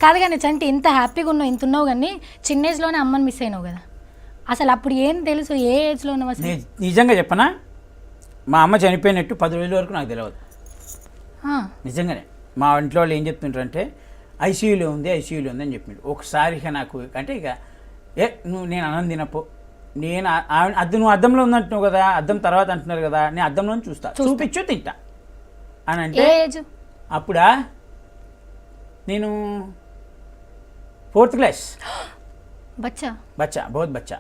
కాదు కానీ చంటి ఇంత హ్యాపీగా ఉన్నావు, ఇంత ఉన్నావు కానీ చిన్న ఏజ్లోనే అమ్మని మిస్ అయినావు కదా, అసలు అప్పుడు ఏం తెలుసు, ఏ ఏజ్లో ఉన్నావు అసలు? నిజంగా చెప్పనా, మా అమ్మ చనిపోయినట్టు 10 రోజుల వరకు నాకు తెలియదు. నిజంగానే మా ఇంట్లో వాళ్ళు ఏం చెప్తుంటారంటే ఐసీయూలో ఉంది అని చెప్పిండు. ఒకసారి ఇక నాకు అంటే ఇక నేను అన్నం తినపో, నేను నువ్వు అద్దంలో ఉందంటున్నావు కదా, అద్దం తర్వాత అంటున్నారు కదా, నేను అద్దంలో చూపించు తింటా అని అంటే అప్పుడా నేను 4th క్లాస్, బహుత్ బచ్చా.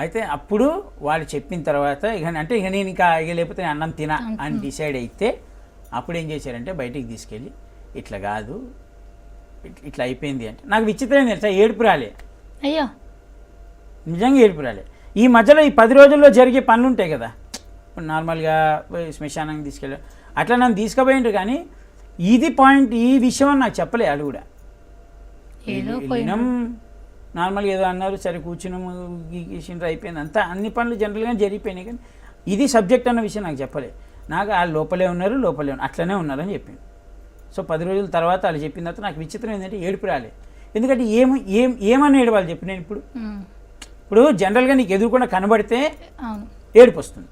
అయితే అప్పుడు వాళ్ళు చెప్పిన తర్వాత ఇక అంటే ఇక నేను ఇక లేకపోతే నేను అన్నం తినా అని డిసైడ్ అయితే అప్పుడు ఏం చేశారంటే బయటికి తీసుకెళ్ళి ఇట్లా కాదు ఇట్లా అయిపోయింది అంటే నాకు విచిత్రం తెలుసా, ఏడుపు రాలే. అయ్యో నిజంగా ఏడుపు రాలే. ఈ మధ్యలో ఈ 10 రోజుల్లో జరిగే పనులు ఉంటాయి కదా, ఇప్పుడు నార్మల్గా శ్మశానానికి తీసుకెళ్ళి అట్లా నన్ను తీసుకుపోయిండ్రు, కానీ ఇది పాయింట్, ఈ విషయం అని నాకు చెప్పలే. అది కూడా వెళ్ళినాం నార్మల్గా ఏదో అన్నారు, సరే కూర్చున్నాము, గీసిండ్రు, అయిపోయింది అంతా, అన్ని పనులు జనరల్గా జరిగిపోయినాయి, కానీ ఇది సబ్జెక్ట్ అన్న విషయం నాకు చెప్పలే. నాకు వాళ్ళు లోపలే ఉన్నారు అట్లనే ఉన్నారని చెప్పింది. సో 10 రోజుల తర్వాత వాళ్ళు చెప్పిన తర్వాత నాకు విచిత్రం ఏంటంటే ఏడుపు రాలే. ఎందుకంటే ఏమని ఏడవాలి చెప్పి, నేను ఇప్పుడు జనరల్గా నీకు ఎదురుకుండా కనబడితే ఏడుపు వస్తుంది,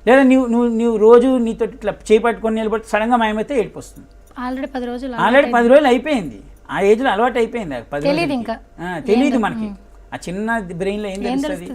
లేదా నువ్వు రోజు నీతో ఇట్లా చేపట్టుకొని నిలబడి సడన్గా మాయమైతే ఏడుపు వస్తుంది. ఆల్రెడీ 10 రోజులు అయిపోయింది, ఆ ఏజ్లో అలవాటు అయిపోయింది. 10 రోజులు తెలియదు మనకి, ఆ చిన్న బ్రెయిన్లో ఏం తెలుస్తుంది.